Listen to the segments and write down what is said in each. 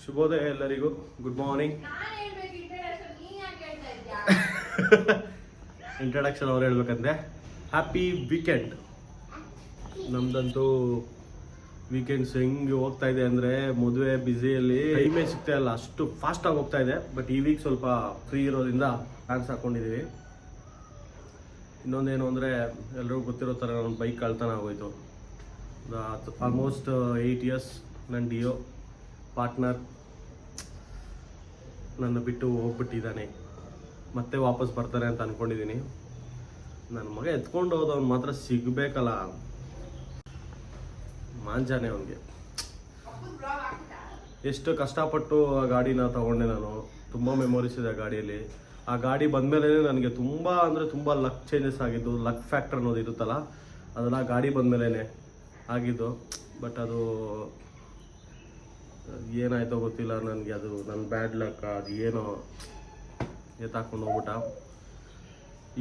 ಶುಭೋದಯ ಎಲ್ಲರಿಗೂ. Good morning. Introduction ಅವ್ರು ಹೇಳ್ಬೇಕಂದ್ರೆ ಹ್ಯಾಪಿ ವೀಕೆಂಡ್. ನಮ್ದಂತೂ ವೀಕೆಂಡ್ಸ್ ಹೆಂಗೆ ಹೋಗ್ತಾ ಇದೆ ಅಂದರೆ ಮದುವೆ ಬ್ಯುಸಿಯಲ್ಲಿ ಟೈಮೇ ಸಿಗ್ತಾ ಇಲ್ಲ, ಅಷ್ಟು ಫಾಸ್ಟಾಗಿ ಹೋಗ್ತಾ ಇದೆ. ಬಟ್ ಈ ವೀಕ್ ಸ್ವಲ್ಪ ಫ್ರೀ ಇರೋದ್ರಿಂದ ಪ್ಲಾನ್ಸ್ ಹಾಕ್ಕೊಂಡಿದ್ದೀವಿ. ಇನ್ನೊಂದೇನು ಅಂದರೆ ಎಲ್ಲರಿಗೂ ಗೊತ್ತಿರೋ ಥರ ನನ್ನ ಬೈಕ್ ಕಳ್ತನ ಆಗೋಯ್ತು. ಆಲ್ಮೋಸ್ಟ್ 8 years ನನ್ನ ಡಿಯೋ ಪಾರ್ಟ್ನರ್ ನನ್ನ ಬಿಟ್ಟು ಹೋಗ್ಬಿಟ್ಟಿದ್ದಾನೆ. ಮತ್ತೆ ವಾಪಸ್ ಬರ್ತಾರೆ ಅಂತ ಅಂದ್ಕೊಂಡಿದ್ದೀನಿ. ನನ್ನ ಮಗ ಎತ್ಕೊಂಡು ಹೋದವ್ನು ಮಾತ್ರ ಸಿಗಬೇಕಲ್ಲ, ಮಾಂಜಾನೆ ಅವನಿಗೆ. ಎಷ್ಟು ಕಷ್ಟಪಟ್ಟು ಆ ಗಾಡಿನ ತಗೊಂಡೆ ನಾನು. ತುಂಬ ಮೆಮೊರೀಸ್ ಇದೆ ಆ ಗಾಡಿಯಲ್ಲಿ. ಆ ಗಾಡಿ ಬಂದಮೇಲೆ ನನಗೆ ತುಂಬ ಅಂದರೆ ತುಂಬ ಲಕ್ ಚೇಂಜಸ್ ಆಗಿದ್ದು. ಲಕ್ ಫ್ಯಾಕ್ಟರ್ ಅನ್ನೋದು ಇರುತ್ತಲ್ಲ, ಅದೆಲ್ಲ ಗಾಡಿ ಬಂದಮೇಲೆ ಆಗಿದ್ದು. ಬಟ್ ಅದು ಏನಾಯ್ತೋ ಗೊತ್ತಿಲ್ಲ ನನಗೆ. ಅದು ನನ್ನ ಬ್ಯಾಡ್ ಲಕ್, ಅದು ಏನೋ ಎತ್ತಾಕೊಂಡು ಹೋಗ್ಬಿಟ್ಟ.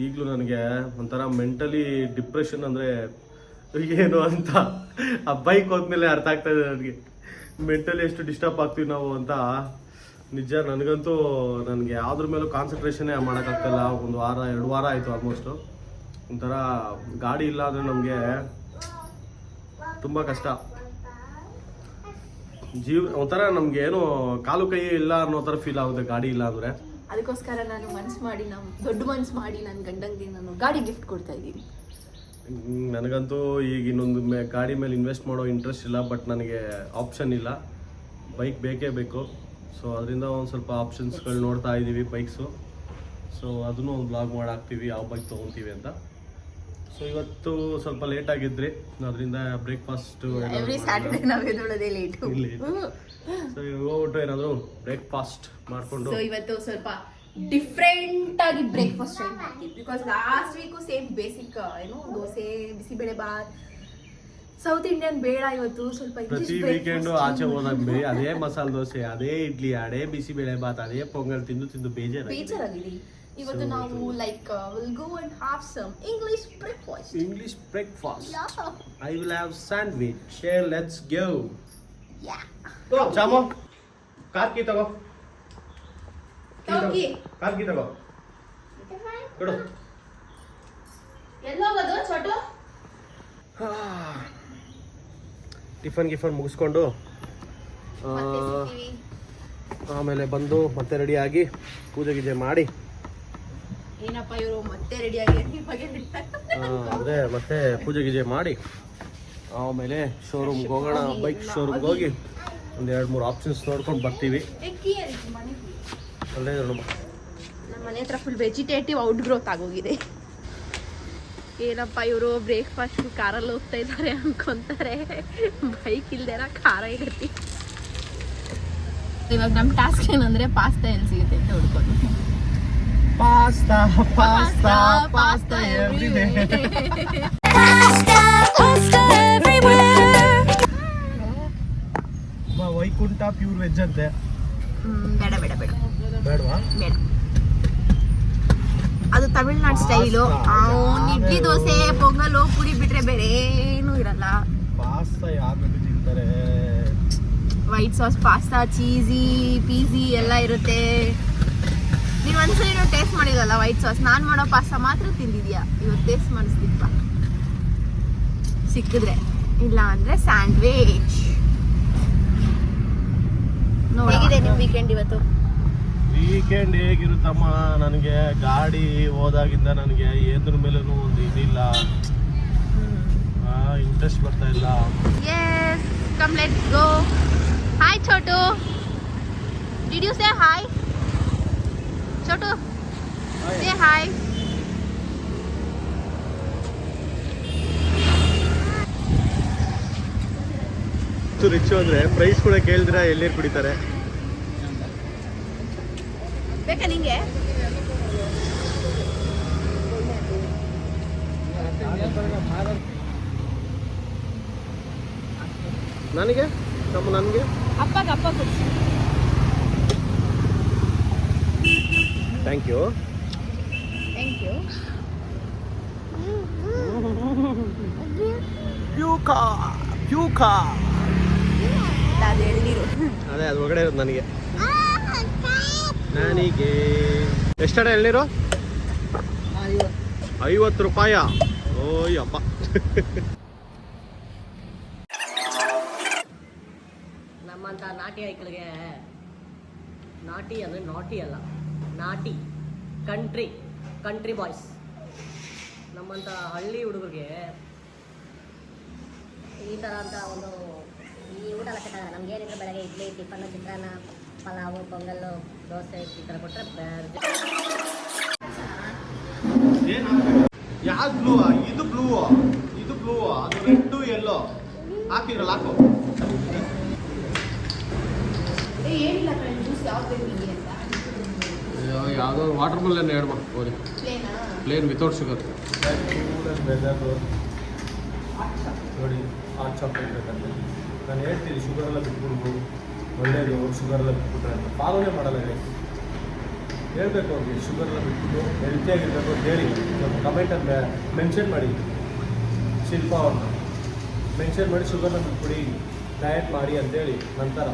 ಈಗಲೂ ನನಗೆ ಒಂಥರ ಮೆಂಟಲಿ ಡಿಪ್ರೆಷನ್ ಅಂದರೆ ಏನು ಅಂತ ಆ ಬೈಕ್ ಹೋದ್ಮೇಲೆ ಅರ್ಥ ಆಗ್ತಾ ಇದೆ ನನಗೆ. ಮೆಂಟಲಿ ಎಷ್ಟು ಡಿಸ್ಟರ್ಬ್ ಆಗ್ತೀವಿ ನಾವು ಅಂತ. ನಿಜ ನನಗಂತೂ ನನಗೆ ಯಾವುದ್ರ ಮೇಲೂ ಕಾನ್ಸಂಟ್ರೇಷನ್ನೇ ಮಾಡೋಕ್ಕಾಗ್ತಾಯಿಲ್ಲ. 1 ವಾರ 2 ವಾರ ಆಯಿತು ಆಲ್ಮೋಸ್ಟು. ಒಂಥರ ಗಾಡಿ ಇಲ್ಲ ಅಂದರೆ ನಮಗೆ ತುಂಬ ಕಷ್ಟ. ಒಂಥರ ನಮ್ಗೆ ಏನು ಕಾಲು ಕೈ ಇಲ್ಲ ಅನ್ನೋ ಥರ ಫೀಲ್ ಆಗುತ್ತೆ ಗಾಡಿ ಇಲ್ಲ ಅಂದರೆ. ಅದಕ್ಕೋಸ್ಕರ ನಾನು ದೊಡ್ಡ ಮನ್ಸು ಮಾಡಿ ನನ್ನ ಗಂಡಂಗೆ ನಾನು ಗಾಡಿ ಗಿಫ್ಟ್ ಕೊಡ್ತಾ ಇದ್ದೀನಿ. ನನಗಂತೂ ಈಗ ಇನ್ನೊಂದು ಗಾಡಿ ಮೇಲೆ ಇನ್ವೆಸ್ಟ್ ಮಾಡೋ ಇಂಟ್ರೆಸ್ಟ್ ಇಲ್ಲ. ಬಟ್ ನನಗೆ ಆಪ್ಷನ್ ಇಲ್ಲ, ಬೈಕ್ ಬೇಕೇ ಬೇಕು. ಸೊ ಅದರಿಂದ ಒಂದು ಸ್ವಲ್ಪ ಆಪ್ಷನ್ಸ್ಗಳು ನೋಡ್ತಾ ಇದ್ದೀವಿ ಬೈಕ್ಸು. ಸೊ ಅದನ್ನು ಒಂದು ಬ್ಲಾಗ್ ಮಾಡಾಕ್ತೀವಿ ಯಾವ ಬೈಕ್ ತೊಗೊತೀವಿ ಅಂತ. ಸೊ ಇವತ್ತು ಸ್ವಲ್ಪ ಲೇಟ್ ಆಗಿದ್ರಿ, ಅದರಿಂದ ಬ್ರೇಕ್ಫಾಸ್ಟ್ ಎವ್ರಿ ಸ್ಯಾಟರ್ಡೇ ನಾವು ಎದ್ದೇಳೋದೇ ಲೇಟ್. ಸೊ ಹೋಗ್ಬಿಟ್ಟು ಏನಾದರೂ ಬ್ರೇಕ್ಫಾಸ್ಟ್ ಮಾಡಿಕೊಂಡು. ಸೊ ಇವತ್ತು ಸ್ವಲ್ಪ ಡಿಫ್ರೆಂಟ್ ಆಗಿ ಬ್ರೇಕ್ಫಾಸ್ಟ್ ಟ್ರೈ ಮಾಡ್ತೀವಿ. Because last week same basic dosa, bisibele bath, south Indian ಬೇಡ. ಇವತ್ತು ಸ್ವಲ್ಪ ಪ್ರತಿ ವೀಕೆಂಡು ಆಚೆ ಹೋದಾಗ ಅದೇ ಮಸಾಲೆ ದೋಸೆ, ಅದೇ ಇಡ್ಲಿ, ಅದೇ ಬಿಸಿಬೇಳೆ ಬಾತ್, ಅದೇ ಪೊಂಗಲ್ ತಿಂದು ಬೇಜಾರಾಗಿದೆ. ಇವತ್ತು ನಾವು will go and have some English breakfast. I will have sandwich. Okay, let's go. Yeah. Go, Chamo. Car की तगो. कार की तगो. ಕೊಡು. ಎಲ್ಲ ಹೋಗೋದು ಚೋಟು? ಟಿಫನ್ ಮುಗಿಸ್ಕೊಂಡು ಆಮೇಲೆ ಬಂದು ಮತ್ತೆ ರೆಡಿಯಾಗಿ ಪೂಜೆ ಗೀಜೆ ಮಾಡಿ. ಏನಪ್ಪ ಇವರು ಮತ್ತೆ ರೆಡಿಯಾಗಿ ಅದೇ ಮತ್ತೆ ಪೂಜೆ ಗೀಜೆ ಮಾಡಿ ಆಮೇಲೆ ಶೋರೂಮ್ಗೆ ಹೋಗೋಣ. ಬೈಕ್ ಶೋರೂಮ್ಗೆ ಹೋಗಿ ಒಂದು 2-3 ಆಪ್ಷನ್ಸ್ ನೋಡ್ಕೊಂಡು ಬರ್ತೀವಿ. ಅಲ್ಲೇ ನಮ್ಮ ಮನೆ ಹತ್ರ ಫುಲ್ ವೆಜಿಟೇಟಿವ್ ಔಟ್ ಗ್ರೋತ್ ಆಗೋಗಿದೆ. ಏನಪ್ಪ ಇವರು ಬ್ರೇಕ್ಫಾಸ್ಟ್ ಕಾರಲ್ಲಿ ಹೋಗ್ತಾ ಇದ್ದಾರೆ ಅನ್ಕೊಂತಾರೆ. ಬೈಕ್ ಇಲ್ದೇನ ಕಾರ ಇರತ್ತಿ. ಇವಾಗ ನಮ್ಮ ಟಾಸ್ಕ್ ಏನಂದ್ರೆ ಪಾಸ್ತಾ ಎಲ್ಲಿ ಸಿಗುತ್ತೆ ಅಂತ ಹುಡ್ಕೊಂಡು. Pasta everyday. Vaikuntha pure veg ಅಂತೆ. ಬೇಡವಾ? ಬೇಡ. ಅದು ತಮಿಳ್ನಾಡು ಸ್ಟೈಲು. ಇಡ್ಲಿ, ದೋಸೆ, ಪೊಂಗಲು, ಪುರಿ ಬಿಟ್ರೆ ಬೇರೆ ಏನೂ ಇರಲ್ಲ. ಪಾಸ್ತಾ ಯಾರು ತಿಂತಾರೆ? White sauce pasta, cheesy peasy ಎಲ್ಲ ಇರುತ್ತೆ. ನೀನು ಒಂದ್ಸರಿ ಟೇಸ್ಟ್ ಮಾಡಿದಲ್ಲ ವೈಟ್ ಸಾಸ್. ನಾನು ಮಾಡೋ ಪಾಸ್ತಾ ಮಾತ್ರ ತಿಂದಿದ್ಯಾ. ಇವತ್ತು ಟೇಸ್ಟ್ ಮಾಡಿಸ್ತಿಪ್ಪ ಸಿಕ್ಕಿದ್ರೆ. ಇಲ್ಲ ಅಂದ್ರೆ ಸ್ಯಾಂಡ್ವಿಚ್. ಹೇಗಿದೆ ನಿಮ್ಮ ವೀಕೆಂಡ್ ಇವತ್ತು? ವೀಕೆಂಡ್ ಹೇಗಿರುತ್ತಮ್ಮ, ನನಗೆ ಗಾಡಿ ಹೋದಾಗಿಂದ ನನಗೆ ಏದ್ರ ಮೇಲೂ ಒಂದು ಇದಿಲ್ಲ, ಇಂಟ್ರೆಸ್ಟ್ ಬರ್ತಾ ಇಲ್ಲ. Yes, come let's go. Hi Chotu. Did you say hi? Chotu, say hi. Rich ಅಂದ್ರೆ ಪ್ರೈಸ್ ಕೂಡ ಕೇಳಿದ್ರೆ ಎಳ್ಳೀರು ಕುಡಿತಾರೆ. ಬೇಕಾ ನಿಂಗೆ? ನನಗೆ ನನಗೆ ಅಪ್ಪ ಕೊಡ್ಸಿ. Thank you. Puka. ಗೊತ್ತಾ ಅದು ಎಳ್ನೀರು. ಅದೇ ಅದು ಒಳಗಡೆ ಇರೋದು ನನಗೆ ಎಷ್ಟಡೆ ಎಳ್ನೀರು? 50 ರೂಪಾಯ. ಓಯ್ಯಪ್ಪ. ನಮ್ಮಂಥ ನಾಟಿ ಐಕ್ಳಿಗೆ ನಾಟಿ ಅಂದರೆ ನಾಟಿ ಅಲ್ಲ, ನಾಟಿ ಕಂಟ್ರಿ ಬಾಯ್ಸ್ ನಮ್ಮಂಥ ಹಳ್ಳಿ ಹುಡುಗರಿಗೆ ಈ ಥರ ಅಂತ ಒಂದು ಈ ಊಟ ಎಲ್ಲ ಕೆಟ್ಟಾಗ ನಮ್ಗೆ ಏನಿದ್ರೆ ಬೆಳಗ್ಗೆ ಇಡ್ಲಿ ಟಿಫನ್ ಚಿತ್ರಾನ್ನ ಪಲಾವು ಪೊಂಗಲ್ಲು ದೋಸೆ ಈ ಥರ ಕೊಟ್ಟರೆ ಯಾವ್ದು ಬ್ಲೂ? ಇದು ಬ್ಲೂ, ಇದು ಬ್ಲೂ, ಅದು ರೆಡ್ ಎಲ್ಲೋ ಹಾಕಿದ್ರಲ್ಲ ಹಾಕು. ಏನಿಲ್ಲ ಜ್ಯೂಸ್ ಯಾವ್ದು ಬೇಕು ಅಂತ. ಯಾವುದೋ ವಾಟರ್ ಮೆಲನ್ ಹೇಳ್ಬೇಕು ಹೋಗಿ, ಪ್ಲೇನ್ ವಿತೌಟ್ ಶುಗರ್. ನೋಡಿ ಹಾಟ್ ಚಾಕ್ಲೇಟ್ ಬೇಕಂತ ನಾನು ಹೇಳ್ತೀನಿ, ಶುಗರೆಲ್ಲ ಬಿಟ್ಬಿಡ್ಬೋದು, ಒಳ್ಳೆಯದು ಶುಗರೆಲ್ಲ ಬಿಟ್ಬಿಟ್ರೆ ಅಂತ ಫಾಲೋನೇ ಮಾಡಲ್ಲ. ಹೇಳ್ಬೇಕು ಅವ್ರಿಗೆ ಶುಗರೆಲ್ಲ ಬಿಟ್ಬಿಟ್ಟು ಹೆಲ್ತಿಯಾಗಿರ್ಬೇಕು ಅಂತ ಹೇಳಿ ಸ್ವಲ್ಪ ಕಮೆಂಟಲ್ಲಿ ಮೆನ್ಷನ್ ಮಾಡಿ, ಶಿಲ್ಪ ಅವ್ರನ್ನ ಮೆನ್ಷನ್ ಮಾಡಿ ಶುಗರ್ನ ಬಿಟ್ಬಿಡಿ, ಡಯಟ್ ಮಾಡಿ ಅಂತೇಳಿ. ನಂತರ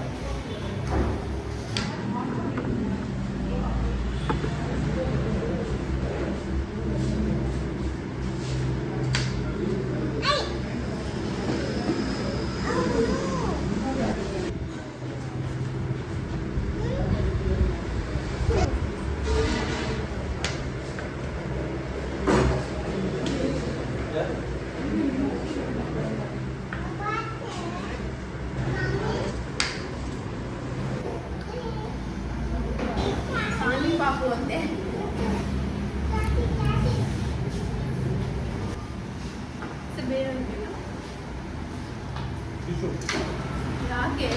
ಪಾಪು ಅಂತೆ. ಯಾಕೆ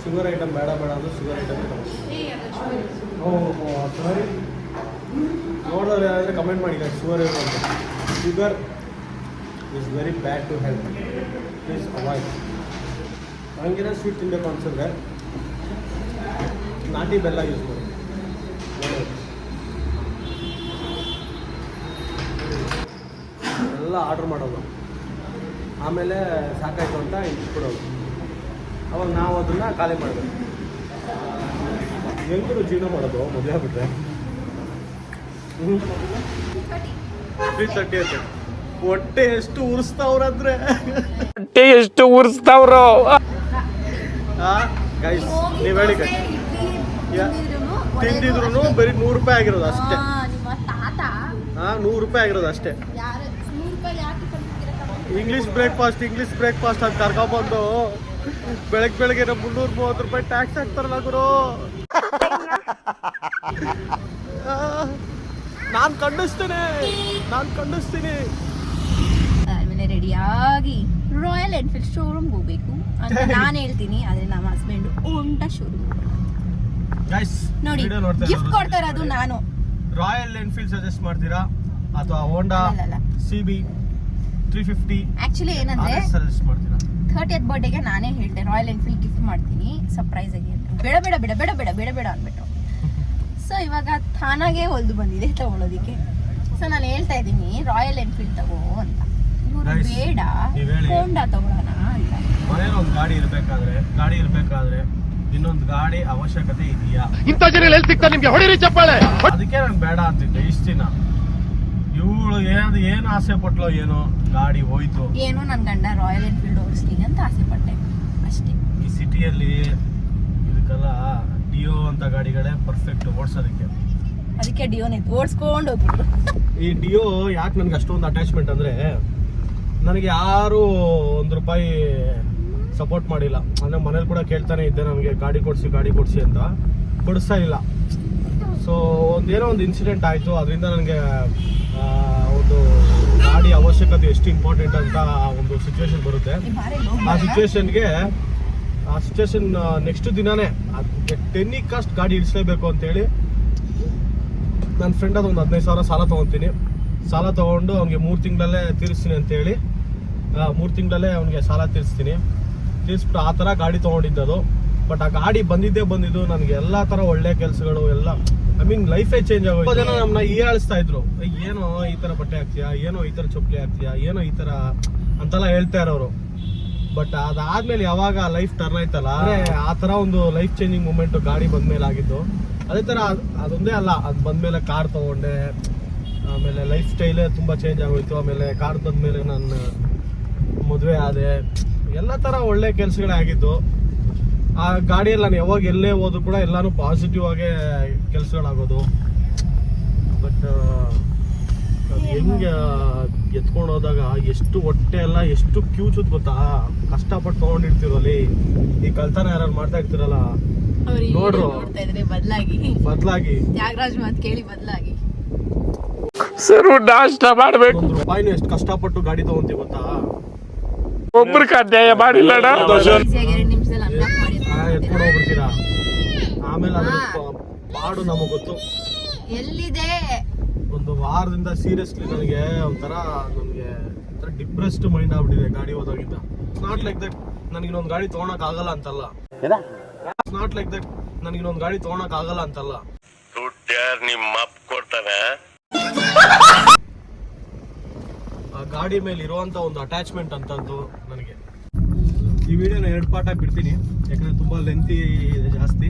ಶುಗರ್ ಐಟಮ್ ಬೇಡ ಅಂದ್ರೆ ಶುಗರ್ ಐಟಮ್ ಸಾರಿ ನೋಡೋರು ಯಾರಾದರೆ ಕಮೆಂಟ್ ಮಾಡಿ ಶುಗರ್ ಅಂತ. Sugar is very bad to health, please avoid. ಹಂಗೇನೋ ಸ್ವೀಟ್ ತಿನ್ನಬೇಕು ಅನ್ಸಿದ್ರೆ ನಾಟಿ ಬೆಲ್ಲ ಯೂಸ್ ಮಾಡಿ. ಎಲ್ಲ ಆರ್ಡ್ರ್ ಮಾಡೋದು, ಆಮೇಲೆ ಸಾಕಾಯ್ತು ಅಂತ ಇಟ್ಬಿಡೋದು, ಅವಾಗ ನಾವು ಅದನ್ನು ಖಾಲಿ ಮಾಡಬೇಕು. ಹೆಂಗೂ ಜೀವನ ಮಾಡೋದು ಮದುವೆ ಆಗ್ಬಿಟ್ರೆ 330 ಐತೆ. ಹೊಟ್ಟೆ ಎಷ್ಟು ಉರಿಸ್ತಾವ್ರಂದ್ರೆ ಗೈಸ್ ನೀವು ಹೇಳಿ ಗೈಸ್, ತಿಂದಿದ್ರು ಬರೀ 100 ರೂಪಾಯಿ ಆಗಿರೋದು ಅಷ್ಟೇ. ನಿಮ್ಮ ತಾತ 100 ರೂಪಾಯಿ ಆಗಿರೋದು ಅಷ್ಟೇ. ಯಾರು 100 ರೂಪಾಯಿ ಯಾಕೆ ಕೊಡ್ತಿದ್ದೀರಾ? ಇಂಗ್ಲೀಷ್ ಬ್ರೇಕ್ಫಾಸ್ಟ್ ಅಂತ ಕರ್ಕೊಂಡ್ಬಂದು ಬೆಳಗ್ಗೆ 330 ರೂಪಾಯಿ ಟ್ಯಾಕ್ಸ್ ಹಾಕ್ತಾರಲ್ಲ ಗುರು. ನಾನು ಖಂಡಿಸ್ತೀನಿ. ಆಮೇಲೆ ರೆಡಿಯಾಗಿ ರಾಯಲ್ ಎನ್ಫೀಲ್ಡ್ ಶೋರೂಮ್ಗೆ ಹೋಗ್ಬೇಕು ಅಂತ ನಾನು ಹೇಳ್ತೀನಿ. ಆದ್ರೆ ನಮ್ಮ ಹಸ್ಬೆಂಡ್ ಓಂಟಾ ಶೋರೂಮ್ ನೋಡಿ ಗಿಫ್ಟ್ ಕೊಡ್ತಾರೆ. ಅದು ನಾನು ರಾಯಲ್ ಎನ್ಫೀಲ್ಡ್ ಸಜೆಸ್ಟ್ ಮಾಡ್ತೀರಾ ಅಥವಾ ಹೋಂಡಾ ಅಲ್ಲ CB 350 ಆಕ್ಚುಲಿ ಏನಂದ್ರೆ ಸಜೆಸ್ಟ್ ಮಾಡ್ತೀರಾ? 30th ಬರ್ಡೇಗೆ ನಾನೇ ಹೇಳ್ದೆ ರಾಯಲ್ ಎನ್ಫೀಲ್ಡ್ ಗಿಫ್ಟ್ ಮಾಡ್ತೀನಿ ಸರ್ಪ್ರೈಸ್ ಆಗಿ ಅಂತ. ಬೇಡ ಅಂದ್ಬಿಟ್ಟು. ಸೊ ಇವಾಗ ತಾನಾಗೆ ಹೊಲ್ದು ಬಂದಿದೆ ತಗೊಳ್ಳೋದಿಕ್ಕೆ. ಸೊ ನಾನು ಹೇಳ್ತಾ ಇದ್ದೀನಿ ರಾಯಲ್ ಎನ್ಫೀಲ್ಡ್ ತಗೋ ಅಂತ. ಇವರು ಬೇಡ ಹೋಂಡಾ ತಗೊಳ್ಳೋಣ ಅಂತ. ಮನೇಲಿ ಒಂದು ಗಾಡಿ ಇರ್ಬೇಕಾದ್ರೆ ಇನ್ನೊಂದು ಗಾಡಿ ಅವಶ್ಯಕತೆ ಇದೆಯಾ? ಇಂಥ ಜನ ಎಲ್ಲಿ ಸಿಗ್ತಾರೆ ನಿಮ್ಗೆ? ಹೊಡಿರಿ ಚಪ್ಪಾಳೆ. ಅದಕ್ಕೆ ನಾನು ಬೇಡ ಅಂತಿದ್ದೆ ಇಷ್ಟು ದಿನ. ಇವಳು ಏನು ಆಸೆ ಪಟ್ಲೋ ಏನೋ, ಗಾಡಿ ಹೋಯ್ತು. ಏನು ನನ್ನ ಗಂಡ ರಾಯಲ್ ಎನ್ಫೀಲ್ಡ್ ಓಡಿಸ್ತೀನಿ ಅಂತ ಆಸೆ ಪಟ್ಟೆ ಅಷ್ಟೇ. ಈ ಸಿಟಿಯಲ್ಲಿ ಇದಕ್ಕೆಲ್ಲ ಡಿಯೋ ಅಂತ ಗಾಡಿಗಳೇ ಪರ್ಫೆಕ್ಟ್ ಓಡಿಸೋದಕ್ಕೆ. ಅದಕ್ಕೆ ಡಿಯೋನೇ ಓಡಿಸ್ಕೊಂಡು ಹೋಗ್ಬಿಟ್ಟು. ಈ ಡಿಯೋ ಯಾಕೆ ನನಗೆ ಅಷ್ಟೊಂದು ಅಟ್ಯಾಚ್ಮೆಂಟ್ ಅಂದರೆ, ನನಗೆ ಯಾರು ₹1 ಸಪೋರ್ಟ್ ಮಾಡಿಲ್ಲ. ಅಂದರೆ ಮನೇಲಿ ಕೂಡ ಕೇಳ್ತಾನೆ ಇದ್ದೆ ನನಗೆ ಗಾಡಿ ಕೊಡಿಸಿ ಅಂತ, ಕೊಡಿಸ್ತಾ ಇಲ್ಲ. ಸೊ ಏನೋ ಒಂದು ಇನ್ಸಿಡೆಂಟ್ ಆಯಿತು, ಅದರಿಂದ ನನಗೆ ಒಂದು ಗಾಡಿ ಅವಶ್ಯಕತೆ ಎಷ್ಟು ಇಂಪಾರ್ಟೆಂಟ್ ಅಂತ ಒಂದು ಸಿಚುವೇಶನ್ ಬರುತ್ತೆ. ಆ ಸಿಚುವೇಶನ್ ನೆಕ್ಸ್ಟ್ ದಿನಾನೇ 10 ಕಾಸ್ಟ್ ಗಾಡಿ ಇಡಿಸ್ಲೇಬೇಕು ಅಂತೇಳಿ ನನ್ನ ಫ್ರೆಂಡ್ ಅದು ಒಂದು 15,000 ಸಾಲ ತೊಗೊತೀನಿ. ಸಾಲ ತೊಗೊಂಡು ಅವ್ನಿಗೆ 3 ತಿಂಗಳಲ್ಲೇ ತೀರಿಸ್ತೀನಿ ಅಂತೇಳಿ 3 ತಿಂಗಳಲ್ಲೇ ಅವ್ನಿಗೆ ಸಾಲ ತೀರಿಸ್ಬಿಟ್ಟು ಆ ಥರ ಗಾಡಿ ತೊಗೊಂಡಿದ್ದದು. ಬಟ್ ಆ ಗಾಡಿ ಬಂದಿದ್ದು ನನಗೆ ಎಲ್ಲ ತರ ಒಳ್ಳೆ ಕೆಲಸಗಳು ಎಲ್ಲ ಐ ಮೀನ್ ಲೈಫೇ ಚೇಂಜ್ ಆಗೋಯ್ತು. ಜನ ನಮ್ಮನ್ನ ಹೀಯಾಳಿಸ್ತಾ ಇದ್ರು, ಏನೋ ಈ ತರ ಬಟ್ಟೆ ಹಾಕ್ತೀಯಾ, ಏನೋ ಈ ತರ ಚಪ್ಪಲಿ ಹಾಕ್ತೀಯಾ, ಏನೋ ಈ ತರ ಅಂತೆಲ್ಲ ಹೇಳ್ತಾ ಇರೋರು. ಬಟ್ ಅದಾದ್ಮೇಲೆ ಯಾವಾಗ ಲೈಫ್ ಟರ್ನ್ ಆಯ್ತಲ್ಲ, ಆ ತರ ಒಂದು ಲೈಫ್ ಚೇಂಜಿಂಗ್ ಮೂಮೆಂಟ್ ಗಾಡಿ ಬಂದ್ಮೇಲೆ ಆಗಿದ್ದು. ಅದೇ ತರ ಅದೊಂದೇ ಅಲ್ಲ, ಅದು ಬಂದ್ಮೇಲೆ ಕಾರ್ ತಗೊಂಡೆ, ಆಮೇಲೆ ಲೈಫ್ ಸ್ಟೈಲೇ ತುಂಬಾ ಚೇಂಜ್ ಆಗೋಯ್ತು. ಆಮೇಲೆ ಕಾರ್ ತಂದ್ಮೇಲೆ ನಾನು ಮದುವೆ ಆದೆ, ಎಲ್ಲ ತರ ಒಳ್ಳೆ ಕೆಲಸಗಳೇ ಆಗಿದ್ದು. ಆ ಗಾಡಿಯಲ್ಲಿ ನಾನು ಯಾವಾಗ ಎಲ್ಲೇ ಹೋದ್ರು ಕೂಡ ಎಲ್ಲಾನು ಪಾಸಿಟಿವ್ ಆಗೇ ಕೆಲಸಗಳಾಗೋದು. ಬಟ್ ಹೆಂಗೆ ಎತ್ಕೊಂಡು ಹೋದಾಗ ಎಷ್ಟು ಹೊಟ್ಟೆ ಎಲ್ಲ ಎಷ್ಟು ಕ್ಯೂಚುದ್ ಗೊತ್ತಾ, ಕಷ್ಟಪಟ್ಟು ತಗೊಂಡಿರ್ತೀರಲ್ಲಿ. ಈ ಕಳ್ತನ ಯಾರು ಮಾಡ್ತಾ ಇರ್ತೀರಲ್ಲ ನೋಡ್ರು, ಬದಲಾಗಿ ತ್ಯಾಗರಾಜ್ ಮಾತು ಕೇಳಿ ಬದಲಾಗಿ ನಾಷ್ಟ ಮಾಡ್ಬೇಕು. ₹1 ಎಷ್ಟು ಕಷ್ಟಪಟ್ಟು ಗಾಡಿ ತಗೊಂತೀವಿ ಗೊತ್ತಾ. ಒಬ್ರು ಅನ್ಯಾಯ ಮಾಡಿಲ್ಲ ಈಸಿಯಾಗಿ 2 ನಿಮಿಷದಲ್ಲಿ ಅನ್ಲಾಕ್ ಮಾಡಿ ಎತ್ಕೊಂಡು ಹೋಗ್ಬಿಡ್ತೀರಾ. ಆಮೇಲೆ ಅದ್ರ ಪಾಡು ನಮಗ್ ಗೊತ್ತು. ಎಲ್ಲಿದೆ ಒಂದು ವಾರದಿಂದ ಸೀರಿಯಸ್ಲಿ ನನಗೆ ಒಂಥರ ಡಿಪ್ರೆಸ್ಡ್ ಮೈಂಡ್ ಆಗ್ಬಿಟ್ಟಿದೆ ಗಾಡಿ ಹೋದಾಗಿಂದ. ನಾಟ್ ಲೈಕ್ ದಟ್ ನನಗಿನ್ನೊಂದು ಗಾಡಿ ತಗೊಳಕ್ ಆಗಲ್ಲ ಅಂತಲ್ಲ, ನಾಟ್ ಲೈಕ್ ದಟ್ ನನಗಿನ್ನೊಂದು ಗಾಡಿ ತಗೊಳಕ್ ಆಗಲ್ಲ ಅಂತಲ್ಲ. ನಿಮ್ಮ ಕೊಡ್ತಾನೆ ಆ ಗಾಡಿ ಮೇಲೆ ಇರುವಂತ ಒಂದು ಅಟ್ಯಾಚ್ಮೆಂಟ್ ಅಂತದ್ದು ನನಗೆ. ಈ ವಿಡಿಯೋನ 2 ಪಾರ್ಟ್ ಆಗಿ ಬಿಡ್ತೀನಿ, ಯಾಕಂದ್ರೆ ತುಂಬಾ ಲೆಂತಿ ಇದೆ ಜಾಸ್ತಿ.